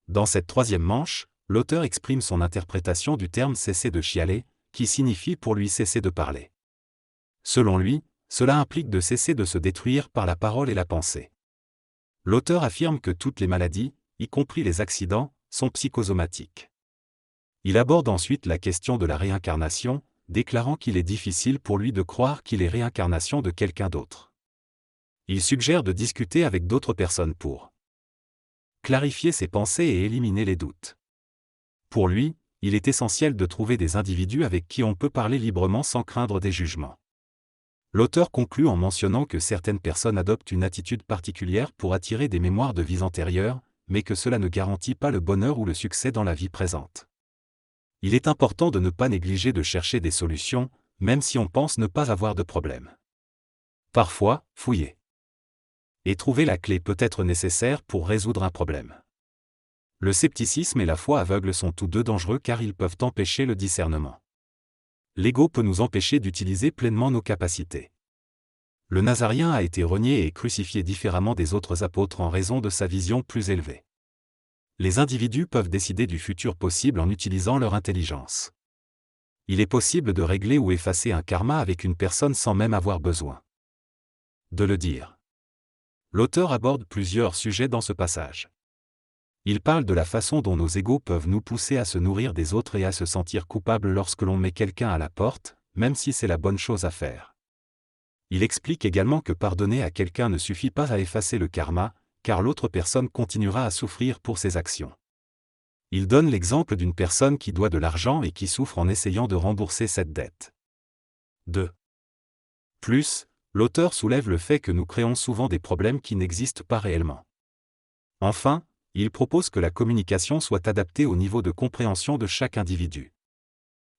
Dans cette troisième manche, l'auteur exprime son interprétation du terme « cesser de chialer », qui signifie pour lui cesser de parler. Selon lui, cela implique de cesser de se détruire par la parole et la pensée. L'auteur affirme que toutes les maladies, y compris les accidents, sont psychosomatiques. Il aborde ensuite la question de la réincarnation, déclarant qu'il est difficile pour lui de croire qu'il est réincarnation de quelqu'un d'autre. Il suggère de discuter avec d'autres personnes pour clarifier ses pensées et éliminer les doutes. Pour lui, il est essentiel de trouver des individus avec qui on peut parler librement sans craindre des jugements. L'auteur conclut en mentionnant que certaines personnes adoptent une attitude particulière pour attirer des mémoires de vies antérieures, mais que cela ne garantit pas le bonheur ou le succès dans la vie présente. Il est important de ne pas négliger de chercher des solutions, même si on pense ne pas avoir de problème. Parfois, fouiller et trouver la clé peut être nécessaire pour résoudre un problème. Le scepticisme et la foi aveugle sont tous deux dangereux car ils peuvent empêcher le discernement. L'ego peut nous empêcher d'utiliser pleinement nos capacités. Le Nazarien a été renié et crucifié différemment des autres apôtres en raison de sa vision plus élevée. Les individus peuvent décider du futur possible en utilisant leur intelligence. Il est possible de régler ou effacer un karma avec une personne sans même avoir besoin de le dire. L'auteur aborde plusieurs sujets dans ce passage. Il parle de la façon dont nos égos peuvent nous pousser à se nourrir des autres et à se sentir coupables lorsque l'on met quelqu'un à la porte, même si c'est la bonne chose à faire. Il explique également que pardonner à quelqu'un ne suffit pas à effacer le karma, car l'autre personne continuera à souffrir pour ses actions. Il donne l'exemple d'une personne qui doit de l'argent et qui souffre en essayant de rembourser cette dette. 2. Plus, l'auteur soulève le fait que nous créons souvent des problèmes qui n'existent pas réellement. Enfin, il propose que la communication soit adaptée au niveau de compréhension de chaque individu.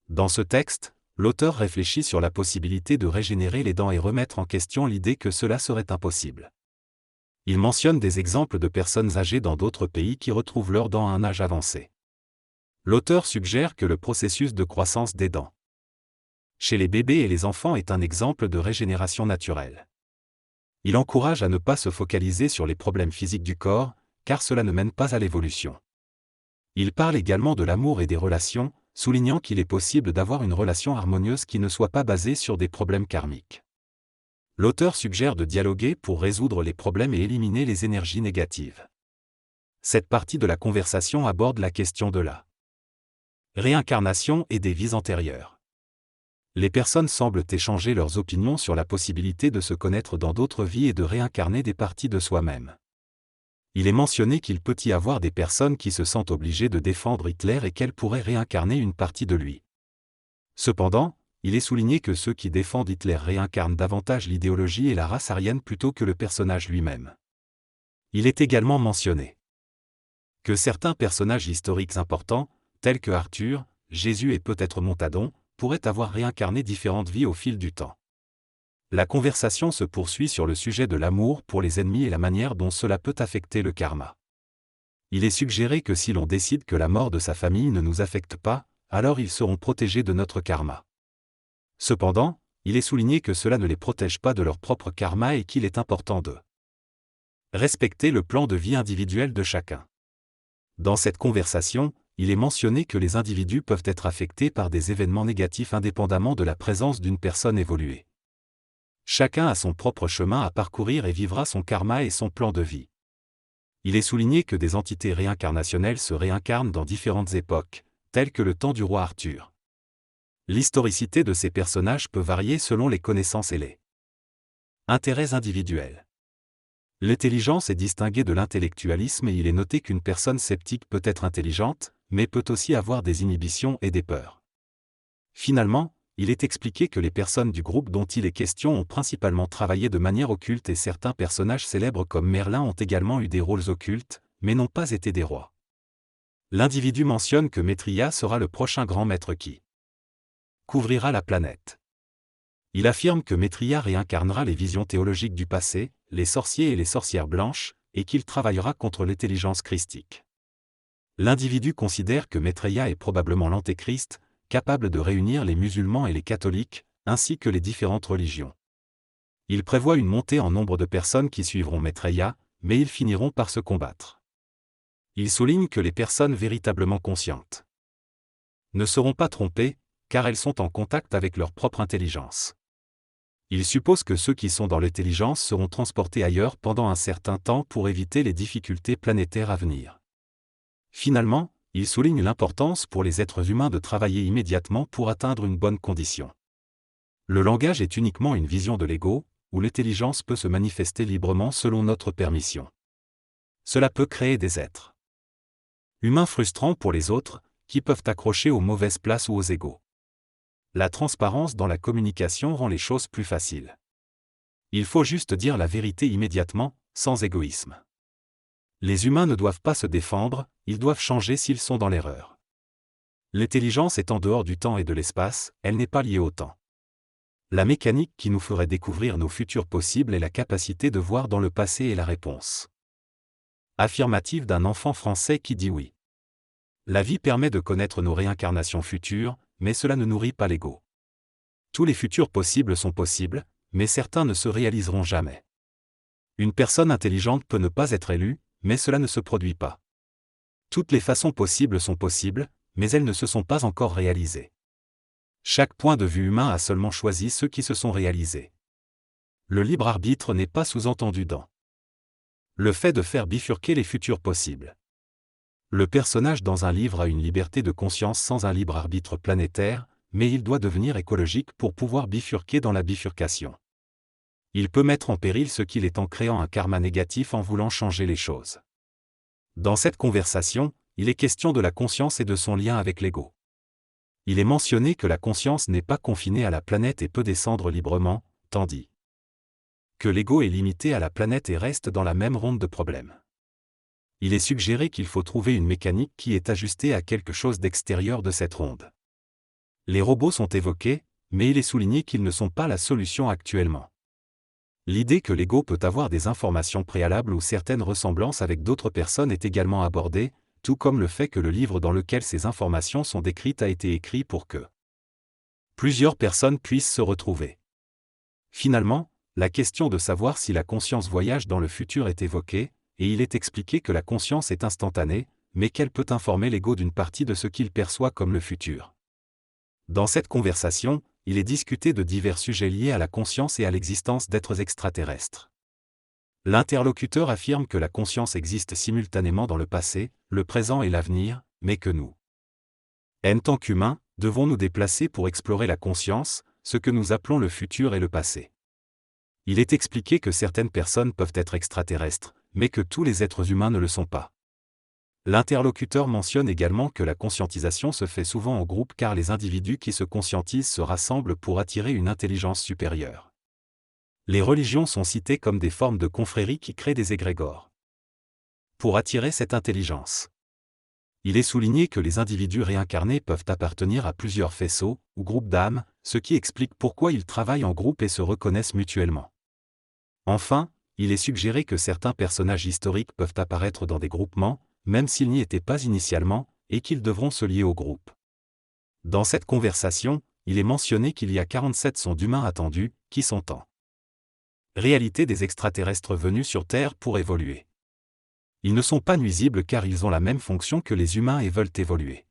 Dans ce texte, l'auteur réfléchit sur la possibilité de régénérer les dents et remettre en question l'idée que cela serait impossible. Il mentionne des exemples de personnes âgées dans d'autres pays qui retrouvent leurs dents à un âge avancé. L'auteur suggère que le processus de croissance des dents chez les bébés et les enfants est un exemple de régénération naturelle. Il encourage à ne pas se focaliser sur les problèmes physiques du corps, car cela ne mène pas à l'évolution. Il parle également de l'amour et des relations, soulignant qu'il est possible d'avoir une relation harmonieuse qui ne soit pas basée sur des problèmes karmiques. L'auteur suggère de dialoguer pour résoudre les problèmes et éliminer les énergies négatives. Cette partie de la conversation aborde la question de la réincarnation et des vies antérieures. Les personnes semblent échanger leurs opinions sur la possibilité de se connaître dans d'autres vies et de réincarner des parties de soi-même. Il est mentionné qu'il peut y avoir des personnes qui se sentent obligées de défendre Hitler et qu'elles pourraient réincarner une partie de lui. Cependant, il est souligné que ceux qui défendent Hitler réincarnent davantage l'idéologie et la race aryenne plutôt que le personnage lui-même. Il est également mentionné que certains personnages historiques importants, tels que Arthur, Jésus et peut-être Montadon, pourraient avoir réincarné différentes vies au fil du temps. La conversation se poursuit sur le sujet de l'amour pour les ennemis et la manière dont cela peut affecter le karma. Il est suggéré que si l'on décide que la mort de sa famille ne nous affecte pas, alors ils seront protégés de notre karma. Cependant, il est souligné que cela ne les protège pas de leur propre karma et qu'il est important de respecter le plan de vie individuel de chacun. Dans cette conversation, il est mentionné que les individus peuvent être affectés par des événements négatifs indépendamment de la présence d'une personne évoluée. Chacun a son propre chemin à parcourir et vivra son karma et son plan de vie. Il est souligné que des entités réincarnationnelles se réincarnent dans différentes époques, telles que le temps du roi Arthur. L'historicité de ces personnages peut varier selon les connaissances et les intérêts individuels. L'intelligence est distinguée de l'intellectualisme et il est noté qu'une personne sceptique peut être intelligente, mais peut aussi avoir des inhibitions et des peurs. Finalement, il est expliqué que les personnes du groupe dont il est question ont principalement travaillé de manière occulte et certains personnages célèbres comme Merlin ont également eu des rôles occultes, mais n'ont pas été des rois. L'individu mentionne que Maitreya sera le prochain grand maître qui couvrira la planète. Il affirme que Maitreya réincarnera les visions théologiques du passé, les sorciers et les sorcières blanches, et qu'il travaillera contre l'intelligence christique. L'individu considère que Maitreya est probablement l'antéchrist, capable de réunir les musulmans et les catholiques, ainsi que les différentes religions. Il prévoit une montée en nombre de personnes qui suivront Maitreya, mais ils finiront par se combattre. Il souligne que les personnes véritablement conscientes ne seront pas trompées, car elles sont en contact avec leur propre intelligence. Il suppose que ceux qui sont dans l'intelligence seront transportés ailleurs pendant un certain temps pour éviter les difficultés planétaires à venir. Finalement, il souligne l'importance pour les êtres humains de travailler immédiatement pour atteindre une bonne condition. Le langage est uniquement une vision de l'ego, où l'intelligence peut se manifester librement selon notre permission. Cela peut créer des êtres humains frustrants pour les autres, qui peuvent accrocher aux mauvaises places ou aux égos. La transparence dans la communication rend les choses plus faciles. Il faut juste dire la vérité immédiatement, sans égoïsme. Les humains ne doivent pas se défendre, ils doivent changer s'ils sont dans l'erreur. L'intelligence est en dehors du temps et de l'espace, elle n'est pas liée au temps. La mécanique qui nous ferait découvrir nos futurs possibles est la capacité de voir dans le passé et la réponse affirmative d'un enfant français qui dit oui. La vie permet de connaître nos réincarnations futures, mais cela ne nourrit pas l'ego. Tous les futurs possibles sont possibles, mais certains ne se réaliseront jamais. Une personne intelligente peut ne pas être élue, mais cela ne se produit pas. Toutes les façons possibles sont possibles, mais elles ne se sont pas encore réalisées. Chaque point de vue humain a seulement choisi ceux qui se sont réalisés. Le libre arbitre n'est pas sous-entendu dans le fait de faire bifurquer les futurs possibles. Le personnage dans un livre a une liberté de conscience sans un libre arbitre planétaire, mais il doit devenir écologique pour pouvoir bifurquer dans la bifurcation. Il peut mettre en péril ce qu'il est en créant un karma négatif en voulant changer les choses. Dans cette conversation, il est question de la conscience et de son lien avec l'ego. Il est mentionné que la conscience n'est pas confinée à la planète et peut descendre librement, tandis que l'ego est limité à la planète et reste dans la même ronde de problèmes. Il est suggéré qu'il faut trouver une mécanique qui est ajustée à quelque chose d'extérieur de cette ronde. Les robots sont évoqués, mais il est souligné qu'ils ne sont pas la solution actuellement. L'idée que l'ego peut avoir des informations préalables ou certaines ressemblances avec d'autres personnes est également abordée, tout comme le fait que le livre dans lequel ces informations sont décrites a été écrit pour que plusieurs personnes puissent se retrouver. Finalement, la question de savoir si la conscience voyage dans le futur est évoquée, et il est expliqué que la conscience est instantanée, mais qu'elle peut informer l'ego d'une partie de ce qu'il perçoit comme le futur. Dans cette conversation, il est discuté de divers sujets liés à la conscience et à l'existence d'êtres extraterrestres. L'interlocuteur affirme que la conscience existe simultanément dans le passé, le présent et l'avenir, mais que nous, en tant qu'humains, devons nous déplacer pour explorer la conscience, ce que nous appelons le futur et le passé. Il est expliqué que certaines personnes peuvent être extraterrestres, mais que tous les êtres humains ne le sont pas. L'interlocuteur mentionne également que la conscientisation se fait souvent en groupe car les individus qui se conscientisent se rassemblent pour attirer une intelligence supérieure. Les religions sont citées comme des formes de confréries qui créent des égrégores pour attirer cette intelligence. Il est souligné que les individus réincarnés peuvent appartenir à plusieurs faisceaux, ou groupes d'âmes, ce qui explique pourquoi ils travaillent en groupe et se reconnaissent mutuellement. Enfin, il est suggéré que certains personnages historiques peuvent apparaître dans des groupements, même s'ils n'y étaient pas initialement, et qu'ils devront se lier au groupe. Dans cette conversation, il est mentionné qu'il y a 47 sons d'humains attendus, qui sont en réalité des extraterrestres venus sur Terre pour évoluer. Ils ne sont pas nuisibles car ils ont la même fonction que les humains et veulent évoluer.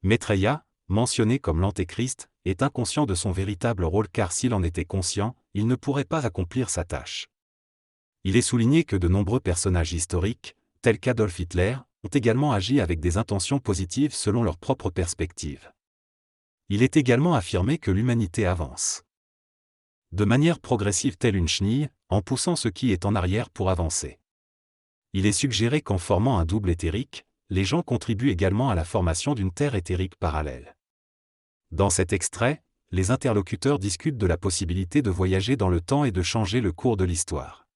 Maitreya, mentionné comme l'Antéchrist, est inconscient de son véritable rôle car s'il en était conscient, il ne pourrait pas accomplir sa tâche. Il est souligné que de nombreux personnages historiques, tels qu'Adolf Hitler, ont également agi avec des intentions positives selon leur propre perspective. Il est également affirmé que l'humanité avance de manière progressive telle une chenille, en poussant ce qui est en arrière pour avancer. Il est suggéré qu'en formant un double éthérique, les gens contribuent également à la formation d'une terre éthérique parallèle. Dans cet extrait, les interlocuteurs discutent de la possibilité de voyager dans le temps et de changer le cours de l'histoire.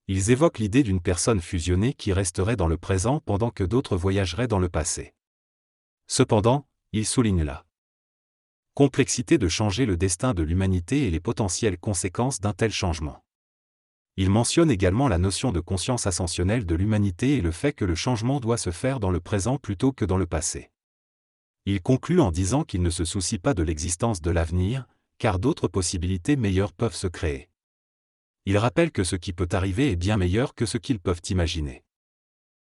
Ils évoquent l'idée d'une personne fusionnée qui resterait dans le présent pendant que d'autres voyageraient dans le passé. Cependant, ils soulignent la complexité de changer le destin de l'humanité et les potentielles conséquences d'un tel changement. Il mentionne également la notion de conscience ascensionnelle de l'humanité et le fait que le changement doit se faire dans le présent plutôt que dans le passé. Il conclut en disant qu'il ne se soucie pas de l'existence de l'avenir, car d'autres possibilités meilleures peuvent se créer. Il rappelle que ce qui peut arriver est bien meilleur que ce qu'ils peuvent imaginer.